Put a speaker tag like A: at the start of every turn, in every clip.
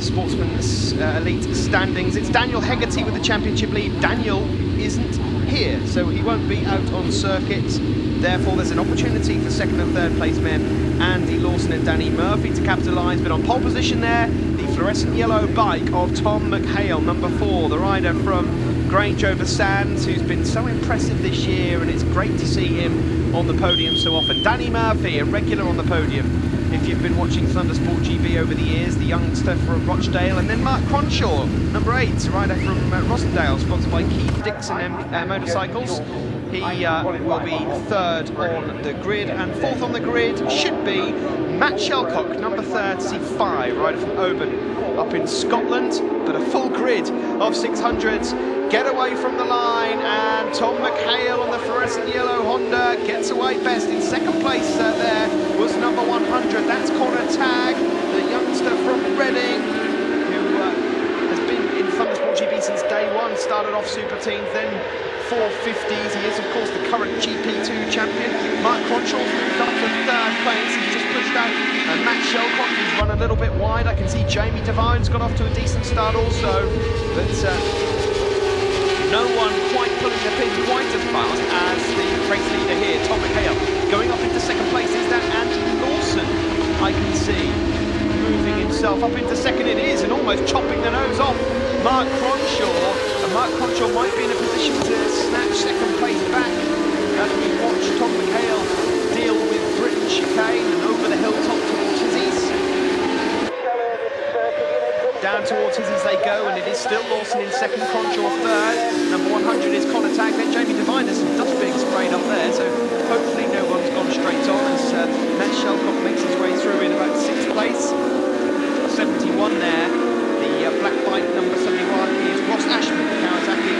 A: Sportsman's elite standings. It's Daniel Hegarty with the championship lead. Daniel isn't here, so he won't be out on circuit. Therefore, there's an opportunity for second and third place men Andy Lawson and Danny Murphy to capitalise. But on pole position there, the fluorescent yellow bike of Tom McHale, number 4, the rider from Grange over Sands, who's been so impressive this year, and it's great to see him on the podium so often. Danny Murphy, a regular on the podium. If you've been watching ThundersportGB over the years, the youngster from Rochdale, and then Mark Cronshaw, number 8, a rider from Rossendale, sponsored by Keith Dixon Motorcycles. He will be 3rd on the grid, and 4th on the grid should be Matt Shelcock, number 35, rider from Oban up in Scotland. But a full grid of 600s get away from the line, and Tom McHale on the fluorescent yellow Honda gets away best. In second place there was number 100, that's Connor Tagg, the youngster from Reading, who has been in ThundersportGB since day one. Started off super teams, then 450s. He is of course the current GP2 champion. Mark Cronshaw's moved up to 3rd place. He's just pushed out Matt Shelcock, who's run a little bit wide. I can see Jamie Devine's got off to a decent start also, but no one quite pulling the pin quite as fast as the race leader here, Tom McHale. Going up into second place, is that Andy Lawson? I can see moving himself up into second. It is, and almost chopping the nose off Mark Cronshaw. And Mark Cronshaw might be in a position to snatch second place back as we watch Tom McHale deal with Britain chicane and over the hilltop towards Hizzies. Down towards Hizzies they go, and it is still Lawson in second, Cronshaw 3rd. Number 100 is Connor Tagg, then Jamie Devine. There's some dust being sprayed up there, so hopefully no one's gone straight on as Matt Shelcock makes his way through in about 6th place. 71 there. The black bike number 71 is Ross Ashman, the Kawasaki.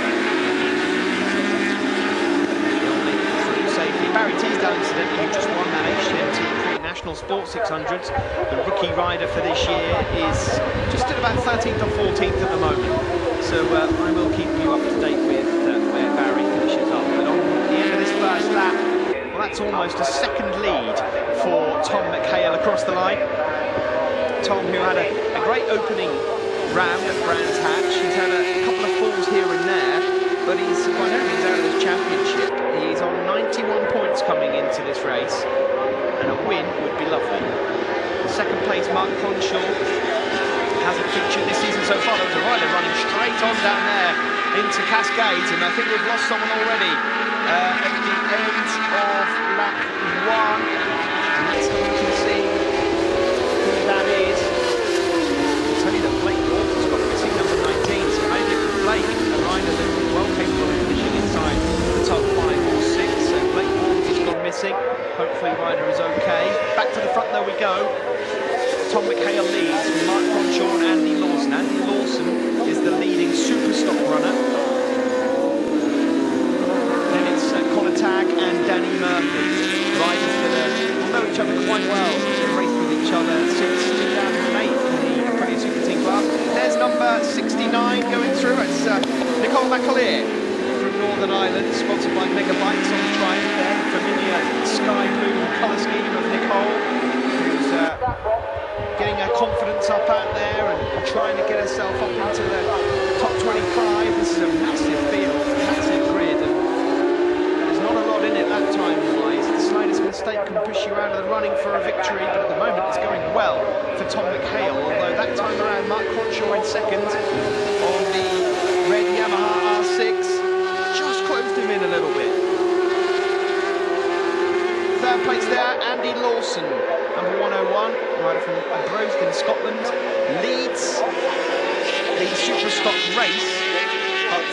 A: He'll make it through safely. Barry Teasdale, incidentally, who just won that HMT National Sports 600s. The rookie rider for this year is just at about 13th or 14th at the moment. So I will keep you up to date with where Barry finishes up. But on the end of this first lap, well, that's almost a second lead for Tom McHale across the line. Tom, who had a great opening round at Brands Hatch. He's had a couple of falls here and there, but he's by no means out of this championship. He's on 91 points coming into this race, and a win would be lovely. Second place, Mark Cronshaw, hasn't featured this season so far. There was a rider running straight on down there into Cascades, and I think we've lost someone already at the end of lap 1. And let's have a look and see who that is. I'll tell you that Blake Walton's got missing number 19, so maybe it was Blake, a rider that was well capable of finishing inside the top 5 or 6. So Blake Walton's gone missing. Hopefully rider is okay. Back to the front there we go. Tom McHale leads, Mark Cronshaw and Andy Lawson. Andy Lawson is the leading super stock runner. Then it's Connor Tagg and Danny Murphy, riders that will know each other quite well. They've raced with each other since 2008 in the Premier Super Team class. There's number 69 going through. It's Nicole McAleer from Northern Ireland, sponsored by Megabikes on the Triumph there. The familiar sky blue colour scheme of Nicole, who's getting her confidence up out there and trying to get herself up into the top 25. This is a massive field, massive grid, and there's not a lot in it that time-wise. The slightest mistake can push you out of the running for a victory, but at the moment it's going well for Tom McHale, although that time around Mark Cronshaw in second on the red Yamaha R6 just closed him in a little bit. 3rd place there, Andy Lawson, number 101, rider from Browston, Scotland, leads the super stock race, but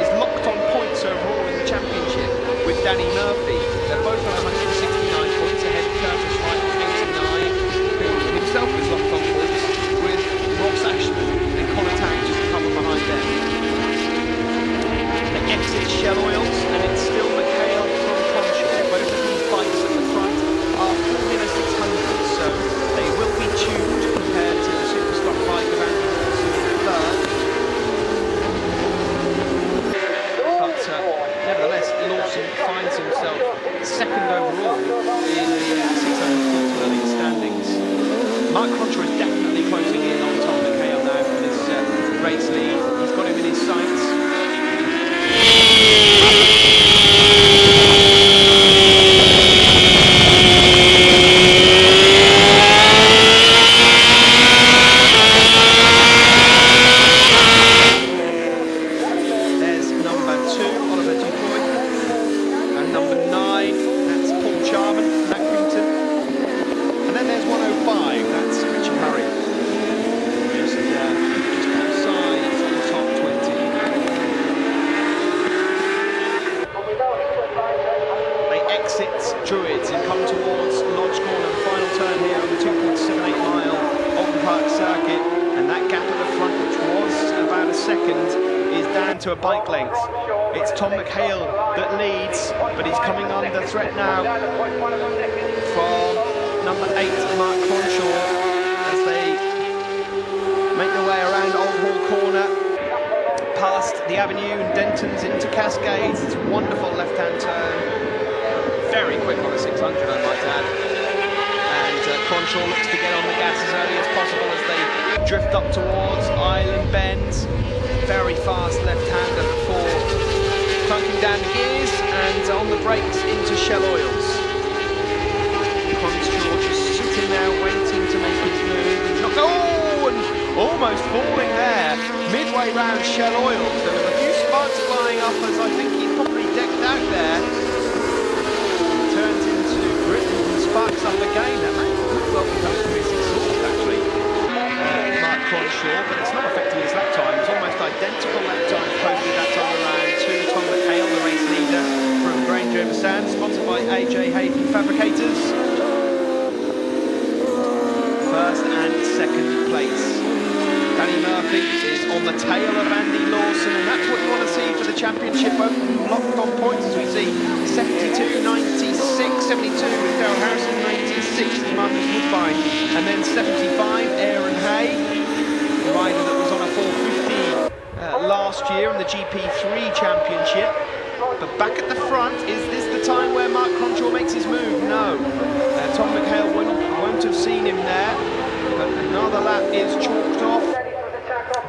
A: is locked on points overall in the championship with Danny Murphy. They're both on 169 points ahead of Curtis Wright with 89, who himself is locked on points with Ross Ashman and Connor Tagg just a couple behind them. The exit Shell Oils, and it's still McHale from Cronshaw. Both of these bikes at the front are Formula 600s, so they will be tuned compared to the super stock bike of Andy Lawson in 3rd. But nevertheless, Lawson finds himself 2nd overall in the 600 Sportsman elite standings. Mark Cronshaw is down to a bike length. It's Tom McHale that leads, but he's coming under threat now from number 8, Mark Cronshaw, as they make their way around Old Hall Corner, past the Avenue and Denton's into Cascades. It's a wonderful left-hand turn. Very quick on a 600, I might add. And Cronshaw looks to get on the gas as early as possible as they drift up towards Island Bends. Very fast left-hander before plunking down the gears and on the brakes into Shell Oils. Cronshaw just sitting there waiting to make his move. He's not, oh, and almost falling there. Midway round Shell Oils, there was a few sparks flying up as I think he's probably decked out there. Turns into Britain and sparks up again. That might well become a missing sword, actually. Mark Cronshaw, but it's not affecting his lap time. It's almost identical lap time posted that time around to Tom McHale, the race leader from Grange over Sands, sponsored by AJ Hayden Fabricators. First and second place. Danny Murphy is on the tail of Andy Lawson, and that's what you want to see for the championship. Open locked on points, as we see 72, 96, 72 with Darryl Harrison, 96 Marcus Woodbine, and then 75 Aaron Hay, the rider that was on a 450 last year in the GP3 championship. But back at the front, is this the time where Mark Cronshaw makes his move? No. Tom McHale won't have seen him there, but another lap is chalked off.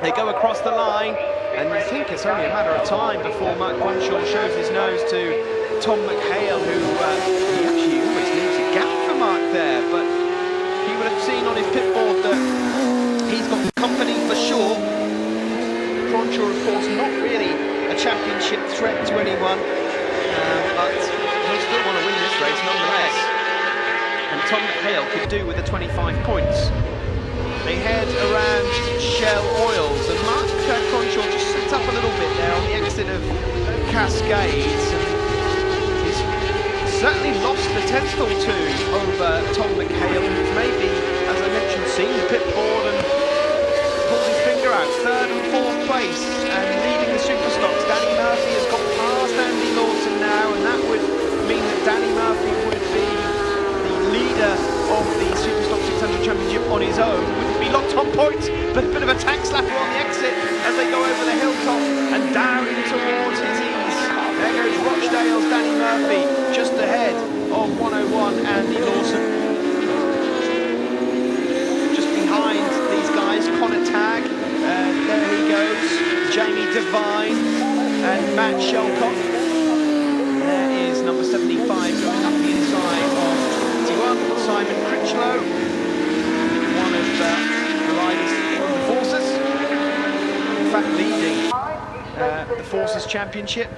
A: They go across the line, and you think it's only a matter of time before Mark Cronshaw shows his nose to Tom McHale, who he actually always leaves a gap for Mark there, but he would have seen on his pit board that he's got company for sure. Cronshaw, of course, not really a championship threat to anyone, but he'll still want to win this race nonetheless. And Tom McHale could do with the 25 points. They head around Shell Oils, and Mark Cronshaw just sits up a little bit there on the exit of Cascades. And he's certainly lost the tenth or two over Tom McHale, who's maybe, as I mentioned, seen the pit board and pulled his finger out. Third and fourth place, and leading the Superstocks. Danny Murphy has got past Andy Lawson now, and that would mean that Danny Murphy would be the leader of the Superstock 600 Championship on his own. Wouldn't be locked on points, but a bit of a tank slapper on the exit as they go over the hilltop and down towards his ease. There goes Rochdale's Danny Murphy, just ahead of 101 Andy Lawson. Just behind these guys, Connor Tagg, there he goes, Jamie Devine and Matt Shelcock. There is number 75 going up the inside of 21, Simon Critchlow, one of the riders of the Forces, in fact leading the Forces Championship.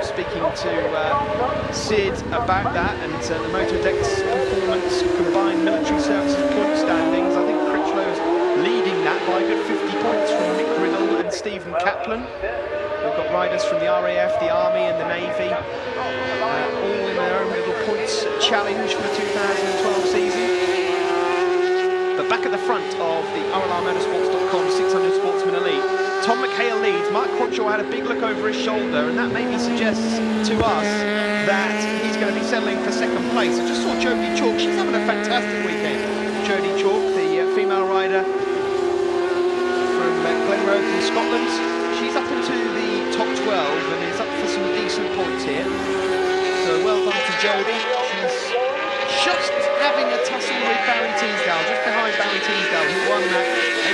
A: Speaking to Sid about that and the Motordex Performance Combined Military Services point standings, I think Critchlow's leading that by a good 50 points from Nick Riddle and Stephen Kaplan. We've got riders from the RAF, the Army and the Navy, all in their own little points challenge for the 2012 season. But back at the front of the RLR Motorsports.com 600 Sportsman Elite, Tom McHale leads. Mark Cronshaw had a big look over his shoulder, and that maybe suggests to us that he's going to be settling for second place. I just saw Jodie Chalk. She's having a fantastic weekend. Jodie Chalk, the female rider from Glenroe in Scotland. She's up into the top 12 and is up for some decent points here. So well done to Jodie. She's just having a tussle with Barry Teasdale, just behind Barry Teasdale, who won that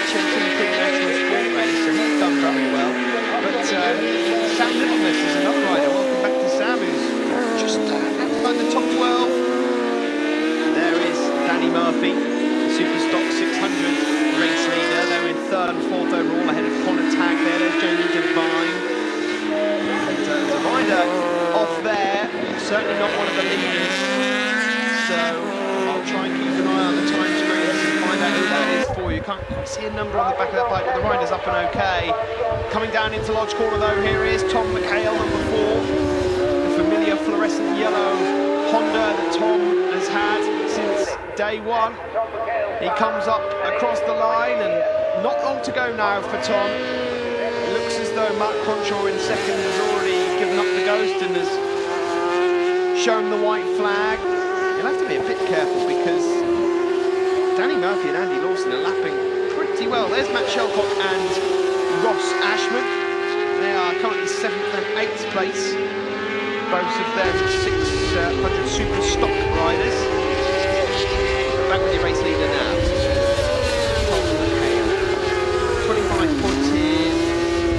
A: HM2 Pre-National Sport race, so he's done very well. But Sam Littleness is another rider. Welcome back to Sam, who's just outside the top 12. There is Danny Murphy, the Superstock 600 race leader. They're in third and fourth overall ahead of Connor Tagg there. There's Jamie Devine. And the rider off there, certainly not one of the leaders. So I'll try and keep an eye on the time screens and find out who that is for you. Can't quite see a number on the back of that bike, but the rider's up and okay. Coming down into Lodge Corner though, here is Tom McHale, number 4. The familiar fluorescent yellow Honda that Tom has had since day one. He comes up across the line and not long to go now for Tom. looks as though Mark Cronshaw in second has already given up the ghost and has shown the white flag. You'll have to be a bit careful because Danny Murphy and Andy Lawson are lapping pretty well. There's Matt Shelcock and Ross Ashman. They are currently 7th and 8th place. Both of them 600 super stock riders. Back with your race leader now. 25 points here.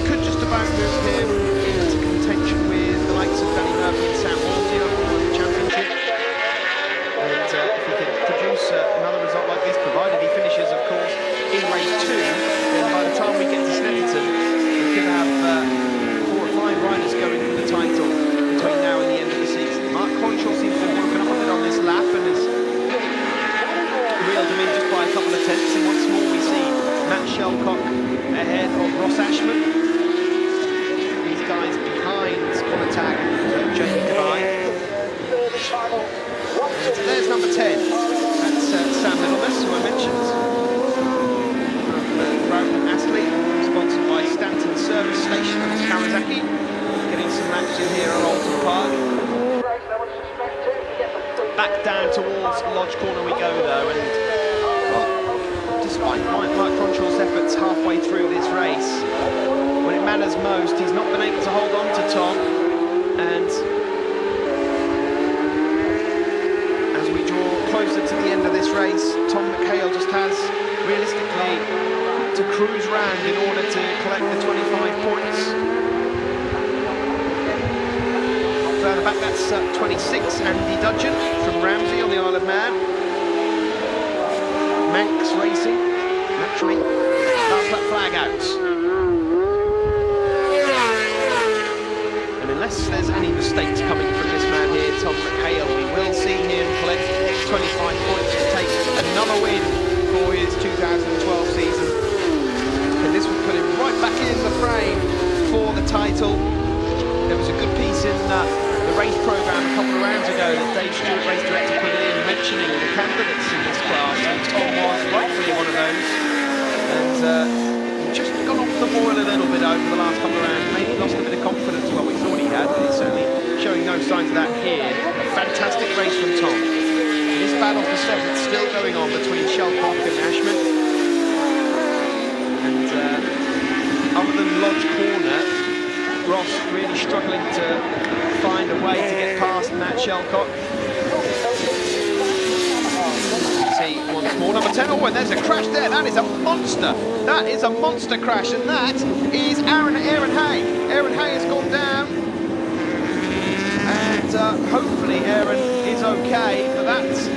A: Could just about move him into contention with the likes of Danny Murphy and Sam Walsey over the championship. And if he can produce another result like this, provided he finishes, of course, in race 2, then by the time we get to Snetterton, we could have 4 or 5 riders going for the title between now and the end of the season. Mark Cronshaw seems to have woken up a bit on this lap and has reeled him in just by a couple of tenths, and once more we see Matt Shelcock ahead of Ross Ashman. These guys behind Conatag and Jamie Devine. And there's number 10. That's Sam Littleness, who I mentioned. From Astley, sponsored by Stanton Service Station and Kawasaki. Getting some laps in here at Oulton Park. Back down towards Lodge Corner we go though, and despite Mark Cronshaw's efforts halfway through this race, when it matters most, he's not been able to hold on to Tom, and as we draw closer to the end of this race, Tom McHale just has, realistically, to cruise round in order to collect the 25 points. Further back, that's 26, Andy Dudgeon from Ramsey on the Isle of Man. Manx Racing, naturally, starts that flag out. And unless there's any mistakes coming from this man here, Tom McHale, we will see him collect 25 points to take another win for his 2012 season. And this would put him right back in the frame for the title. There was a good piece in the race programme a couple of rounds ago that Dave Stewart, race director, put in, mentioning the candidates in this class, and Tom was rightfully one of those. And just gone off the boil a little bit over the last couple of rounds, maybe lost a bit of confidence. Well, we thought he had, but he's certainly showing no signs of that here. A fantastic race from Tom. This battle for 7th still going on between Shelcock and Ashman. And other than Lodge Corner, Ross really struggling to find a way to get past Matt Shelcock. See once more, number 10. Oh, and there's a crash there. That is a monster. That is a monster crash, and that is Aaron Hay. Aaron Hay has gone down, and hopefully Aaron is okay. But that is a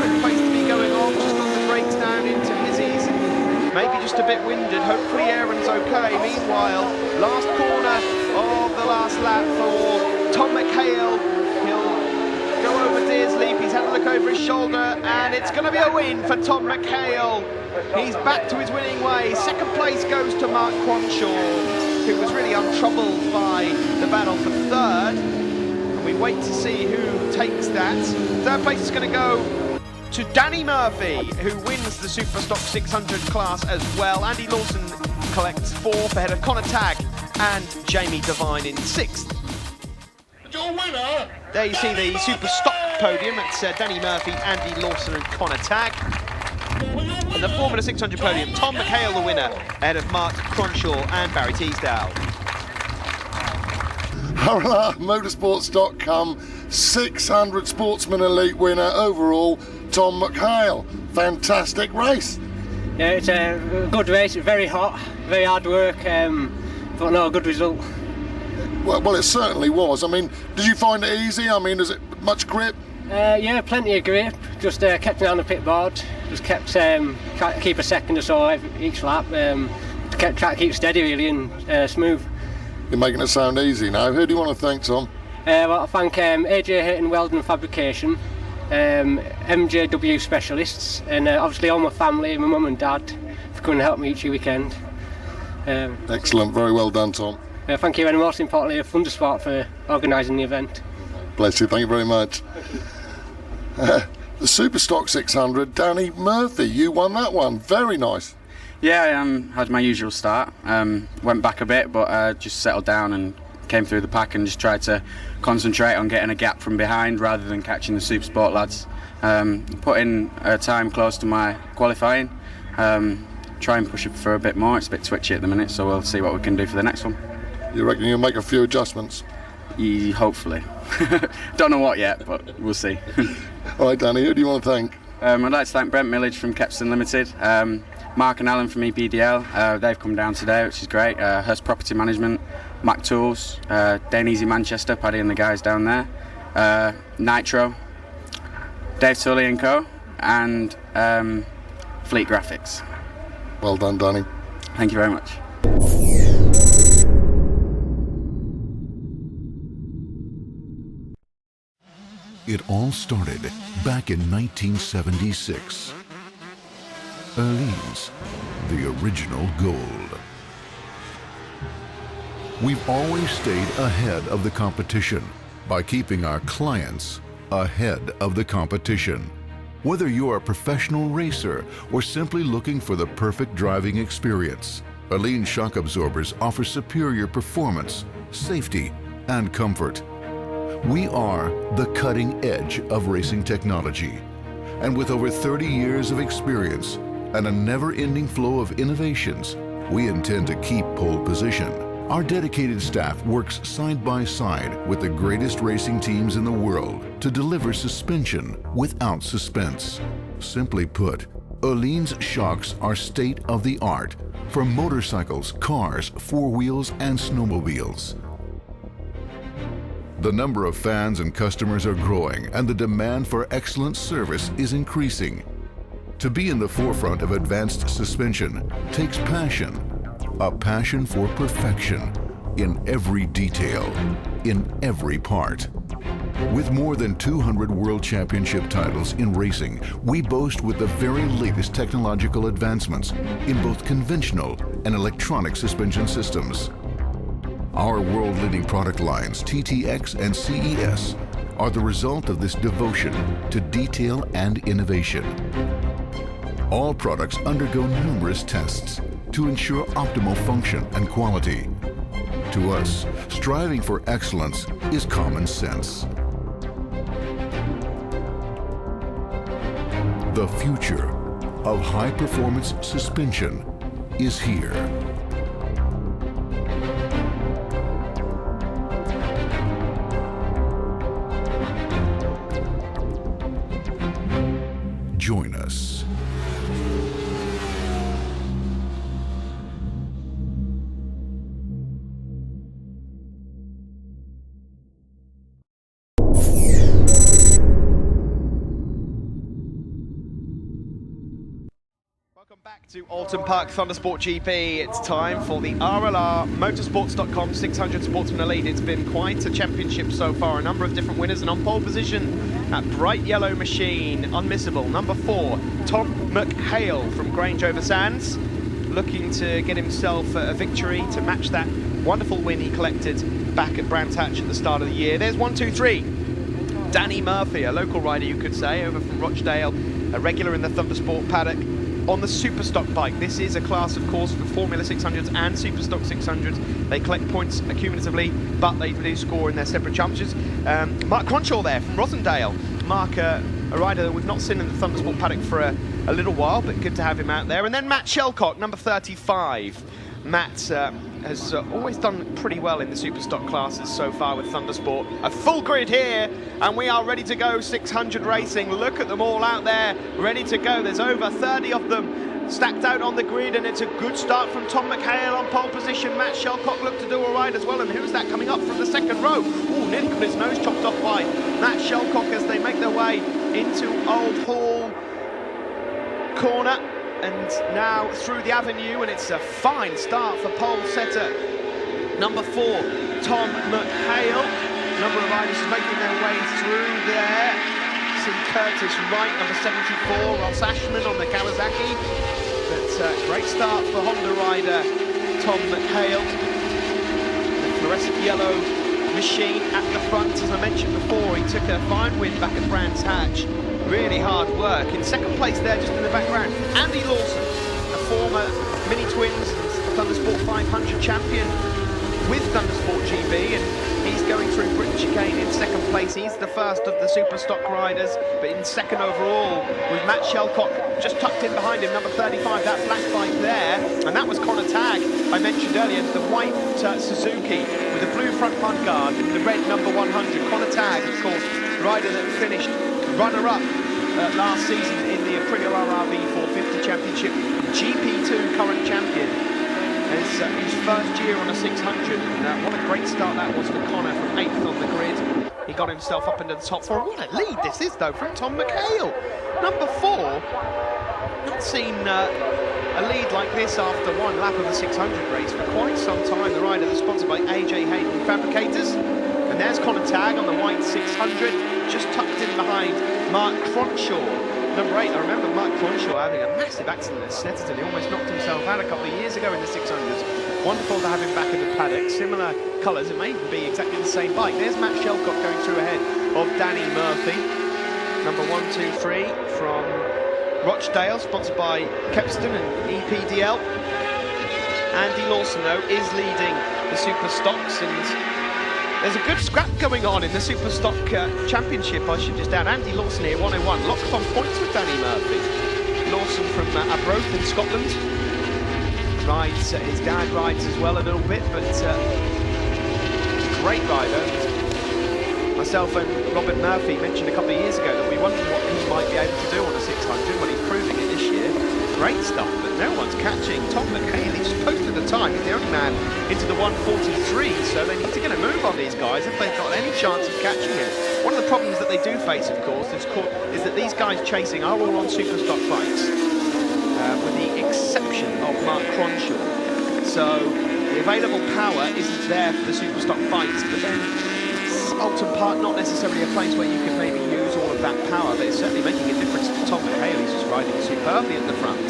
A: quick place to be going on. Just on the brakes down into Hizzies. Maybe just a bit winded. Hopefully Aaron's okay. Meanwhile, last corner of the last lap for Tom McHale. He'll go over Deers Leap. He's had a look over his shoulder, and it's going to be a win for Tom McHale. He's back to his winning way. Second place goes to Mark Cronshaw, who was really untroubled by the battle for third. And we wait to see who takes that. Third place is going to go to Danny Murphy, who wins the Superstock 600 class as well. Andy Lawson collects 4th ahead of Connor Tagg and Jamie Devine in 6th.
B: Your winner.
A: There you see the Superstock podium. It's Danny Murphy, Andy Lawson and Connor Tagg. And the Formula 600 podium, Tom McHale the winner ahead of Mark Cronshaw and Barry Teasdale.
B: RLR Motorsports.com 600 Sportsman Elite winner overall, Tom McHale. Fantastic race.
C: Yeah, it's a good race, very hot, very hard work, but no, a good result.
B: Well, it certainly was. I mean, did you find it easy? I mean, is it much grip?
C: Yeah, plenty of grip, just kept me on the pit board, just kept trying to keep a second or so each lap, kept trying to keep steady really and smooth.
B: You're making it sound easy now. Who do you want to thank, Tom?
C: Well, I thank AJ Hayton Weldon Fabrication, MJW Specialists, and obviously all my family, my mum and dad, for coming and help me each weekend.
B: Excellent, very well done, Tom.
C: Thank you, and most importantly, Thundersport for organising the event.
B: Bless you, thank you very much. The Superstock 600, Danny Murphy, you won that one, very nice.
D: Yeah, I had my usual start. Went back a bit, but just settled down and came through the pack and just tried to concentrate on getting a gap from behind rather than catching the Super Sport lads. Put in a time close to my qualifying. Try and push it for a bit more. It's a bit twitchy at the minute, so we'll see what we can do for the next one.
B: You reckon you'll make a few adjustments?
D: Hopefully. Don't know what yet, but we'll see.
B: All right, Danny, who do you want to thank?
D: I'd like to thank Brent Millage from Kepston Limited, Mark and Alan from EPDL. They've come down today, which is great. Hurst Property Management, Mac Tools, Dane Easy Manchester, Paddy and the guys down there, Nitro, Dave Tully and Co, and Fleet Graphics.
B: Well done, Danny.
D: Thank you very much.
E: It all started back in 1976. Oulton's, the original gold. We've always stayed ahead of the competition by keeping our clients ahead of the competition. Whether you're a professional racer or simply looking for the perfect driving experience, Oulton's shock absorbers offer superior performance, safety, and comfort. We are the cutting edge of racing technology. And with over 30 years of experience and a never-ending flow of innovations, we intend to keep pole position. Our dedicated staff works side by side with the greatest racing teams in the world to deliver suspension without suspense. Simply put, Oulton's shocks are state-of-the-art for motorcycles, cars, four wheels, and snowmobiles. The number of fans and customers are growing, and the demand for excellent service is increasing. To be in the forefront of advanced suspension takes passion, a passion for perfection in every detail, in every part. With more than 200 World Championship titles in racing, we boast with the very latest technological advancements in both conventional and electronic suspension systems. Our world-leading product lines, TTX and CES, are the result of this devotion to detail and innovation. All products undergo numerous tests to ensure optimal function and quality. To us, striving for excellence is common sense. The future of high-performance suspension is here. Join us.
A: Welcome back to Oulton Park ThundersportGB. It's time for the RLR Motorsports.com 600 Sportsman Elite. It's been quite a championship so far. A number of different winners, and on pole position, that bright yellow machine, unmissable. Number 4, Tom McHale from Grange over Sands, looking to get himself a victory to match that wonderful win he collected back at Brands Hatch at the start of the year. There's 1, 2, 3. Danny Murphy, a local rider you could say, over from Rochdale, a regular in the Thundersport paddock, on the Superstock bike. This is a class, of course, for Formula 600s and Superstock 600s. They collect points accumulatively, but they do score in their separate championships. Mark Cronshaw there from Rosendale. Mark, a rider that we've not seen in the Thundersport paddock for a little while, but good to have him out there. And then Matt Shelcock, number 35. Matt has always done pretty well in the Superstock classes so far with Thundersport. A full grid here, and we are ready to go. 600 racing. Look at them all out there, ready to go. There's over 30 of them stacked out on the grid, and it's a good start from Tom McHale on pole position. Matt Shelcock looked to do all right as well, and who's that coming up from the second row? Oh, nearly got his nose chopped off by Matt Shelcock as they make their way into Old Hall corner. And now through the avenue, and it's a fine start for pole setter number 4, Tom McHale. A number of riders making their way through there. See Curtis Wright, number 74, Ross Ashman on the Kawasaki. But great start for Honda rider Tom McHale. The fluorescent yellow machine at the front, as I mentioned before. He took a fine win back at Brands Hatch. Really hard work. In second place there, just in the background, Andy Lawson, a former 500 champion with ThundersportGB, and he's going through British chicane in second place. He's the first of the super stock riders, but in second overall with Matt Shelcock just tucked in behind him, number 35, that black bike there. And that was Connor Tagg, I mentioned earlier, the white Suzuki with the blue front mudguard and the red number 100. Connor Tagg, of course, rider that finished runner-up last season in the RLR V450 Championship. GP2 current champion. It's his first year on a 600. What a great start that was for Connor from 8th on the grid. He got himself up into the top 4. What a lead this is, though, from Tom McHale. Number 4. Not seen a lead like this after one lap of the 600 race for quite some time. The rider that's sponsored by AJ Hayden Fabricators. And there's Connor Tagg on the white 600, just tucked in behind Mark Cronshaw. Number 8, I remember Mark Cronshaw having a massive accident at Snetterton. He almost knocked himself out a couple of years ago in the 600s. Wonderful to have him back in the paddock. Similar colours, it may even be exactly the same bike. There's Matt Shelcock going through ahead of Danny Murphy. Number 1, 2, 3 from Rochdale, sponsored by Kepston and EPDL. Andy Lawson, though, is leading the Super Stocks, and there's a good scrap going on in the Super Stock Championship, I should just add. Andy Lawson here, 101, locked on points with Danny Murphy. Lawson from Arbroath in Scotland. Rides, his dad rides as well a little bit, but great rider. Myself and Robin Murphy mentioned a couple of years ago that we wondered what he might be able to do on a 600. Well, he's proving it this year. Great stuff, but no one's catching Tom McHale. He's posted the time. He's the only man into the 143, so they need to get a move on these guys if they've got any chance of catching him. One of the problems that they do face, of course, is that these guys chasing are all on super stock bikes, with the exception of Mark Cronshaw. So the available power isn't there for the super stock bikes, but then Oulton Park not necessarily a place where you can maybe use all of that power, but it's certainly making a difference to Tom McHale. He's just riding superbly at the front.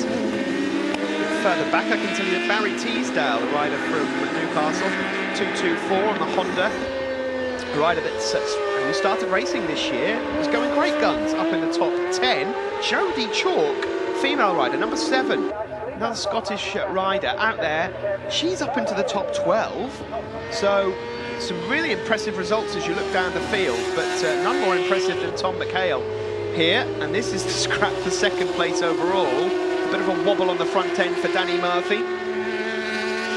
A: Further back, I can tell you that Barry Teasdale, a rider from Newcastle, 224 on the Honda, a rider who started racing this year, was going great guns up in the top 10. Jodie Chalk, female rider, number 7, another Scottish rider out there. She's up into the top 12, so some really impressive results as you look down the field, but none more impressive than Tom McHale here, and this is the scrap for second place overall. A bit of a wobble on the front end for Danny Murphy.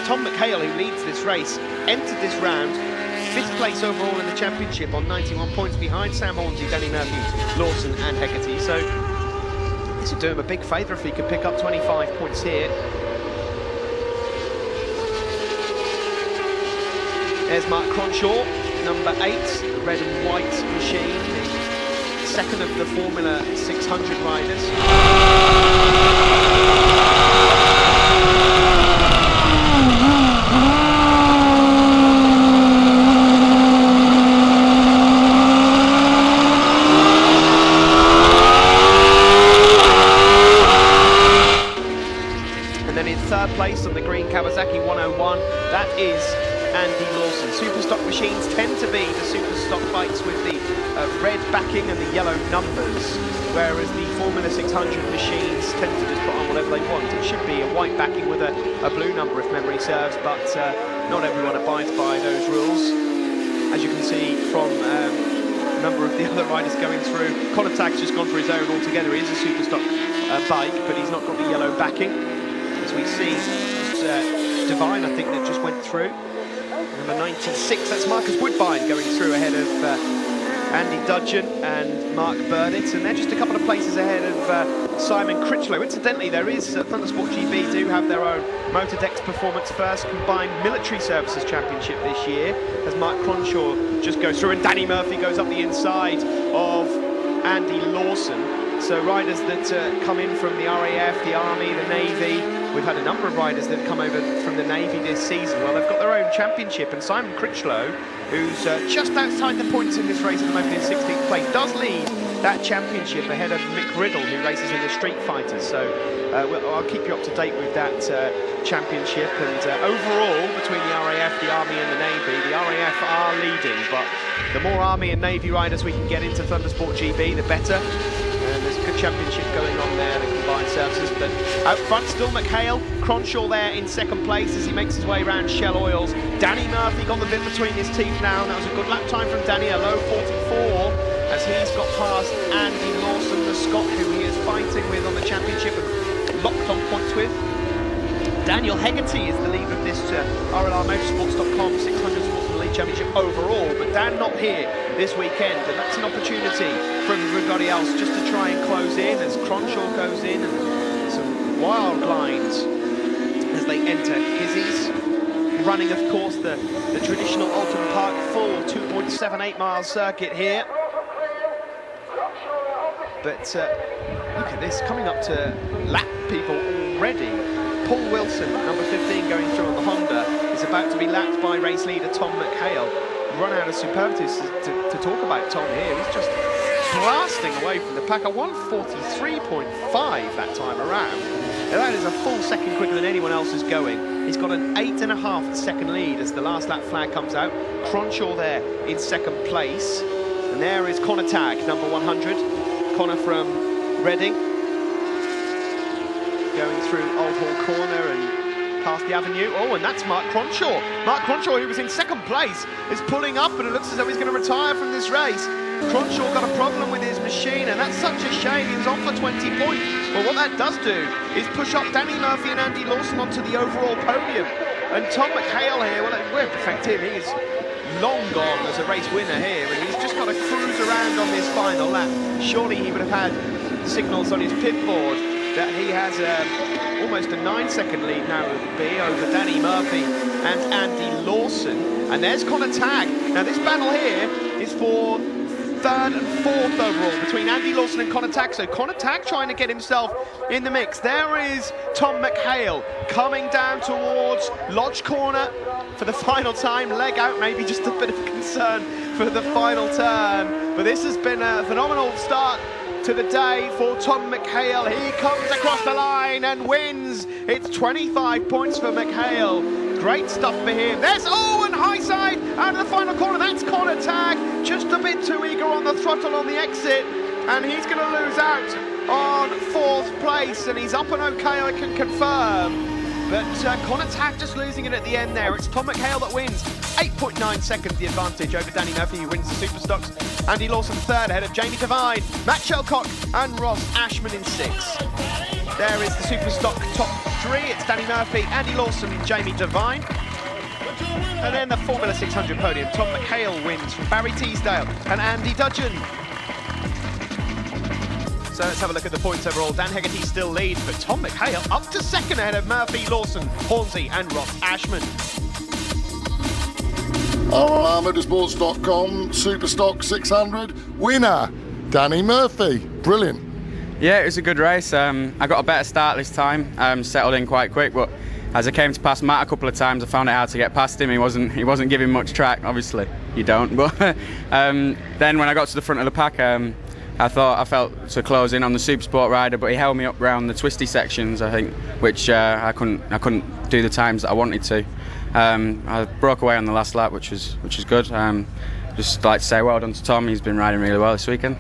A: Tom McHale, who leads this race, entered this round 5th place overall in the championship on 91 points behind Sam Hornsey, Danny Murphy, Lawson and Hegarty, so this would do him a big favour if he could pick up 25 points here. There's Mark Cronshaw, number 8, the red and white machine, the second of the Formula 600 riders. And then in 3rd place on the green Kawasaki 101, that is Andy Lawson. Super stock machines tend to be the super stock bikes with the red backing and the yellow numbers, whereas the Formula 600 machines tend to just put on whatever they want. It should be a white backing with a blue number if memory serves, but not everyone abides by those rules. As you can see from a number of the other riders going through, Connor Tagg's just gone for his own altogether. He is a super stock bike, but he's not got the yellow backing. As we see, Divine, I think, that just went through. Number 96, that's Marcus Woodbine going through ahead of Andy Dudgeon and Mark Burnett, and they're just a couple of places ahead of Simon Critchlow. Incidentally, there is ThundersportGB do have their own Motordex Performance First Combined Military Services Championship this year, as Mark Cronshaw just goes through and Danny Murphy goes up the inside of Andy Lawson. So riders that come in from the RAF, the Army, the Navy. We've had a number of riders that have come over from the Navy this season. Well, they've got their own championship, and Simon Critchlow, who's just outside the points in this race at the moment in 16th place, does lead that championship ahead of Mick Riddle, who races in the Street Fighters. So I'll keep you up to date with that championship. And overall, between the RAF, the Army and the Navy, the RAF are leading, but the more Army and Navy riders we can get into ThundersportGB, the better. And there's good championship going on there, the combined services. But out front still McHale, Cronshaw there in second place as he makes his way around Shell Oils. Danny Murphy got the bit between his teeth now, and that was a good lap time from Danny, a low 44, as he's got past Andy Lawson, the Scot, who he is fighting with on the championship and locked on points with. Daniel Hegarty is the leader of this RLR Motorsports.com 600 Sportsman League Championship overall, but Dan not here this weekend, and that's an opportunity for everybody else just to try and close in as Cronshaw goes in, and some wild lines as they enter Hizzies. Running, of course, the traditional Oulton Park full 2.78 mile circuit here. But look at this, coming up to lap people already. Paul Wilson, number 15, going through on the Honda, is about to be lapped by race leader Tom McHale. Run out of superlatives to talk about Tom here. He's just blasting away from the pack. A 1:43.5 that time around. Now that is a full second quicker than anyone else is going. He's got an 8.5 second lead as the last lap flag comes out. Cronshaw there in second place. And there is Connor Tagg, number 100. Connor from Reading. Going through Old Hall Corner and past the avenue. Oh, and that's Mark Cronshaw. Mark Cronshaw, who was in second place, is pulling up, and it looks as though he's going to retire from this race. Cronshaw got a problem with his machine, and that's such a shame. He was on for 20 points. But what that does do is push up Danny Murphy and Andy Lawson onto the overall podium. And Tom McHale here, well, it won't affect him. He is long gone as a race winner here, and he's just got to cruise around on this final lap. Surely he would have had signals on his pit board that he has almost a 9-second lead now would be over Danny Murphy and Andy Lawson. And there's Connor Tagg. Now this battle here is for third and fourth overall between Andy Lawson and Connor Tagg. So Connor Tagg trying to get himself in the mix. There is Tom McHale coming down towards Lodge Corner for the final time. Leg out, maybe just a bit of concern for the final turn. But this has been a phenomenal start to the day for Tom McHale. He comes across the line and wins. It's 25 points for McHale. Great stuff for him. There's Owen Highside out of the final corner. That's Connor Tagg, just a bit too eager on the throttle on the exit, and he's going to lose out on fourth place, and he's up and okay, I can confirm. But Connor Tagg just losing it at the end there. It's Tom McHale that wins. 8.9 seconds the advantage over Danny Murphy, who wins the Super Stocks. Andy Lawson third ahead of Jamie Devine, Matt Shelcock and Ross Ashman in sixth. There is the Super Stock top three. It's Danny Murphy, Andy Lawson and Jamie Devine. And then the Formula 600 podium. Tom McHale wins from Barry Teasdale and Andy Dudgeon. So let's have a look at the points overall. Dan Hegarty still leads, but Tom McHale up to second ahead of Murphy, Lawson, Hornsey and Ross Ashman.
B: RLR Motorsports.com Superstock 600 winner, Danny Murphy. Brilliant.
D: Yeah, it was a good race. I got a better start this time. Settled in quite quick, but as I came to pass Matt a couple of times, I found it hard to get past him. He wasn't giving much track. Obviously, you don't. But then when I got to the front of the pack, I thought I felt to close in on the Super Sport rider, but he held me up round the twisty sections, I think, which I couldn't do the times that I wanted to. I broke away on the last lap, which was good. Just like to say well done to Tom. He's been riding really well this weekend.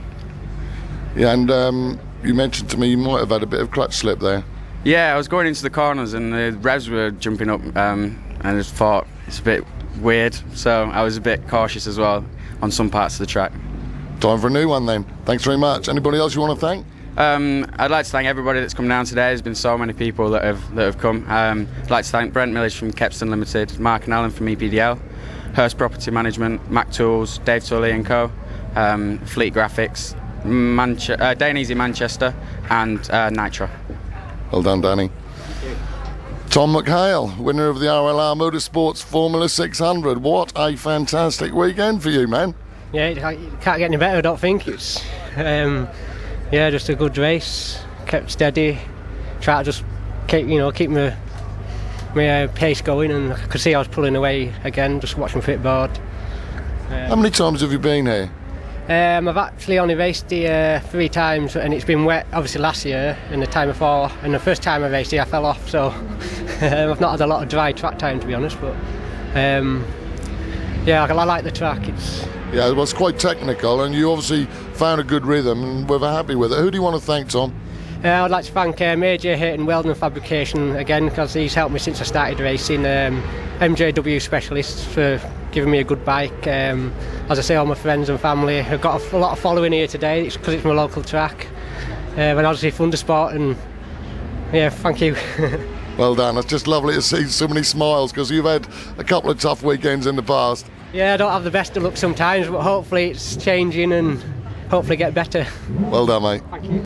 B: Yeah, and you mentioned to me you might have had a bit of clutch slip there.
D: Yeah, I was going into the corners and the revs were jumping up, and I just thought it's a bit weird, so I was a bit cautious as well on some parts of the track.
B: Time for a new one then. Thanks very much. Anybody else you want to thank?
D: I'd like to thank everybody that's come down today. There's been so many people that have come. I'd like to thank Brent Millage from Kepston Limited, Mark and Alan from EPDL, Hurst Property Management, Mac Tools, Dave Tully and Co, Fleet Graphics, Dane Easy Manchester and Nitro.
B: Well done, Danny. Tom McHale, winner of the RLR Motorsports Formula 600. What a fantastic weekend for you, man.
C: Yeah, it can't get any better, I don't think. It's just a good race. Kept steady. Try to just keep my pace going, and I could see I was pulling away again, just watching pit board.
B: How many times have you been here?
C: I've actually only raced here 3 times, and it's been wet obviously last year and the time before, and the first time I raced here I fell off, so I've not had a lot of dry track time, to be honest, but I like the track.
B: Yeah, well, it's quite technical, and you obviously found a good rhythm and we're happy with it. Who do you want to thank, Tom?
C: I'd like to thank Major Hayton Welding and Fabrication again, because he's helped me since I started racing. MJW Specialists for giving me a good bike. As I say, all my friends and family. I've got a lot of following here today because it's my local track. And obviously Thundersport, and yeah, thank you.
B: Well done. It's just lovely to see so many smiles, because you've had a couple of tough weekends in the past.
C: Yeah, I don't have the best of luck sometimes, but hopefully it's changing and hopefully get better.
B: Well done, mate.
C: Thank you.